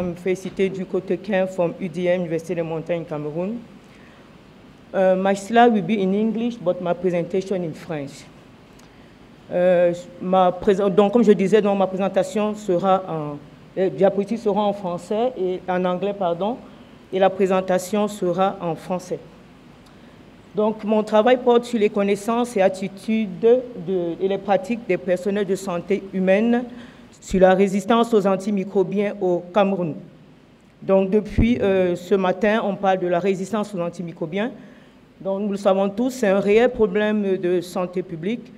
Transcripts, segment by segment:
I'm Felicite Ducotequin from UDM, University of Montaigne, Cameroon. My slide will be in English, but my presentation in French. Donc, comme je disais, donc, ma présentation sera les diapositives seront en français et en anglais, pardon, et la présentation sera en français. Donc, mon travail porte sur les connaissances et attitudes et les pratiques des personnels de santé humaine sur la résistance aux antimicrobiens au Cameroun. Donc, depuis ce matin, on parle de la résistance aux antimicrobiens. Donc, nous le savons tous, c'est un réel problème de santé publique.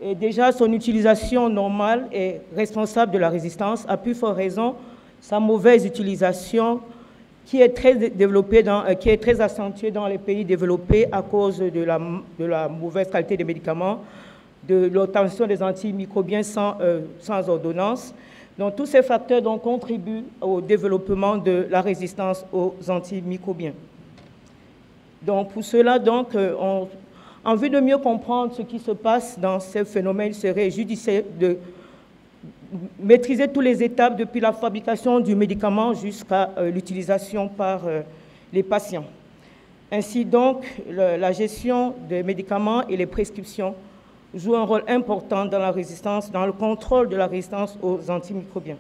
Et déjà, son utilisation normale est responsable de la résistance, à plus forte raison, sa mauvaise utilisation qui est très développée, qui est très accentuée dans les pays développés à cause de la mauvaise qualité des médicaments, de l'obtention des antimicrobiens sans ordonnance. Donc, tous ces facteurs donc, contribuent au développement de la résistance aux antimicrobiens. Donc, pour cela, donc, en vue de mieux comprendre ce qui se passe dans ces phénomènes, il serait judiciaire de maîtriser toutes les étapes depuis la fabrication du médicament jusqu'à l'utilisation par les patients. Ainsi donc, la gestion des médicaments et les prescriptions jouent un rôle important dans la résistance, dans le contrôle de la résistance aux antimicrobiens.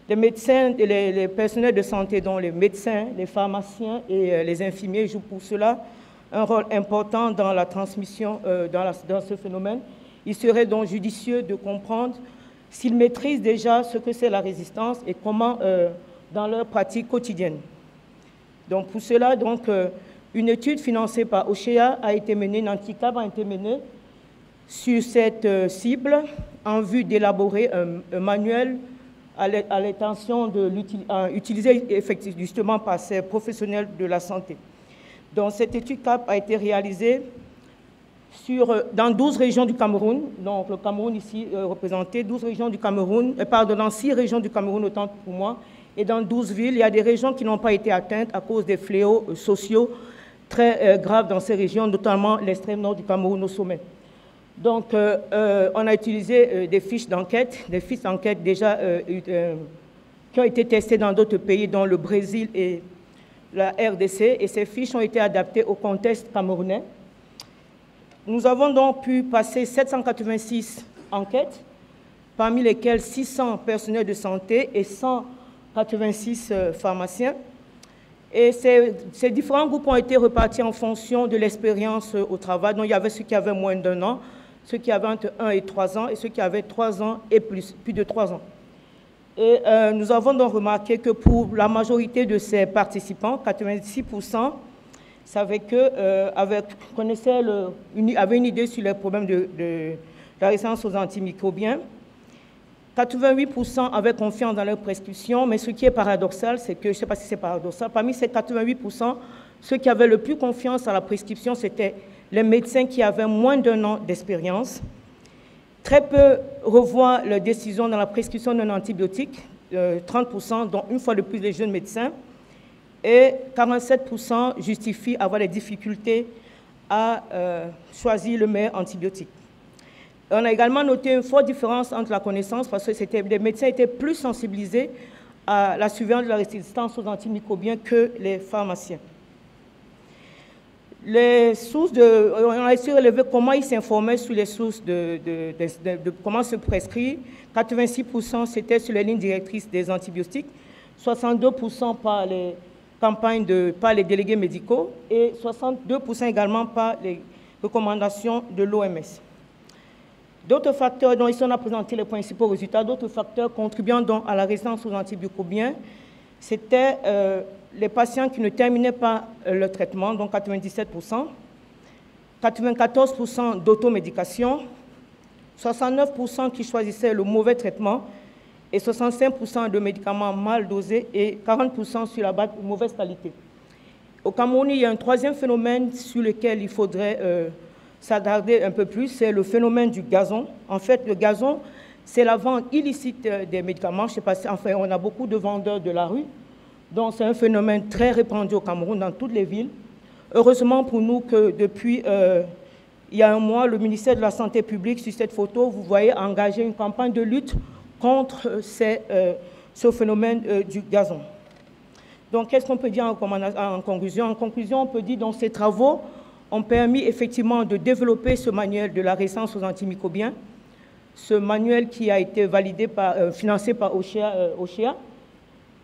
Les médecins et les personnels de santé, dont les médecins, les pharmaciens et les infirmiers jouent pour cela un rôle important dans la transmission, dans ce phénomène. Il serait donc judicieux de comprendre s'ils maîtrisent déjà ce que c'est la résistance et comment dans leur pratique quotidienne. Donc pour cela, donc, une étude financée par OSHEA a été menée, Nanticap a été menée sur cette cible en vue d'élaborer un manuel à l'intention utilisé effectivement justement par ces professionnels de la santé. Donc, cette étude CAP a été réalisée dans 12 régions du Cameroun. Donc, le Cameroun ici représenté, 12 régions du Cameroun, dans 6 régions du Cameroun, autant pour moi, et dans 12 villes. Il y a des régions qui n'ont pas été atteintes à cause des fléaux sociaux très graves dans ces régions, notamment l'extrême nord du Cameroun au sommet. Donc, on a utilisé des fiches d'enquête déjà qui ont été testées dans d'autres pays, dont le Brésil et la RDC, et ces fiches ont été adaptées au contexte camerounais. Nous avons donc pu passer 786 enquêtes, parmi lesquelles 600 personnels de santé et 186 pharmaciens. Et ces différents groupes ont été repartis en fonction de l'expérience au travail. Donc, il y avait ceux qui avaient moins d'1 an, ceux qui avaient entre 1 et 3 ans, et ceux qui avaient 3 ans et plus de 3 ans. Et nous avons donc remarqué que pour la majorité de ces participants, 86%, avaient une idée sur les problèmes de la résistance aux antimicrobiens. 88% avaient confiance dans leurs prescriptions, mais ce qui est paradoxal, c'est que, je ne sais pas si c'est paradoxal, parmi ces 88%, ceux qui avaient le plus confiance à la prescription, c'était les médecins qui avaient moins d'1 an d'expérience. Très peu revoient leurs décisions dans la prescription d'un antibiotique, 30%, dont une fois de plus les jeunes médecins, et 47% justifient avoir des difficultés à choisir le meilleur antibiotique. On a également noté une forte différence entre la connaissance, parce que les médecins étaient plus sensibilisés à la surveillance de la résistance aux antimicrobiens que les pharmaciens. On a essayé de relever comment ils s'informaient sur les sources de comment se prescrire. 86% c'était sur les lignes directrices des antibiotiques, 62% par les campagnes par les délégués médicaux et 62% également par les recommandations de l'OMS. D'autres facteurs, dont ici on a présenté les principaux résultats, d'autres facteurs contribuant donc à la résistance aux antimicrobiens, c'était les patients qui ne terminaient pas le traitement, donc 97%, 94% d'automédication, 69% qui choisissaient le mauvais traitement et 65% de médicaments mal dosés et 40% sur la base de mauvaise qualité. Au Cameroun, il y a un troisième phénomène sur lequel il faudrait s'attarder un peu plus, c'est le phénomène du gazon. En fait, le gazon, c'est la vente illicite des médicaments. Je sais pas si, enfin, on a beaucoup de vendeurs de la rue. Donc, c'est un phénomène très répandu au Cameroun, dans toutes les villes. Heureusement pour nous que depuis il y a un mois, le ministère de la Santé publique, sur cette photo, vous voyez, a engagé une campagne de lutte contre ce phénomène du gazon. Donc, qu'est-ce qu'on peut dire en conclusion? En conclusion, on peut dire que ces travaux ont permis effectivement de développer ce manuel de la résistance aux antimicrobiens, ce manuel qui a été validé financé par OCHEA.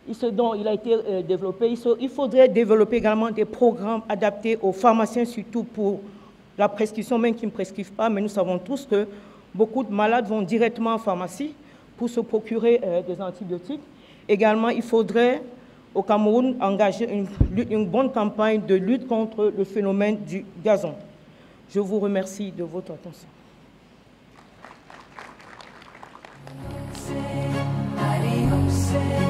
Il a été développé. Il faudrait développer également des programmes adaptés aux pharmaciens, surtout pour la prescription, même qui ne prescrivent pas, mais nous savons tous que beaucoup de malades vont directement en pharmacie pour se procurer des antibiotiques. Également, il faudrait au Cameroun engager une bonne campagne de lutte contre le phénomène du gazon. Je vous remercie de votre attention. Say,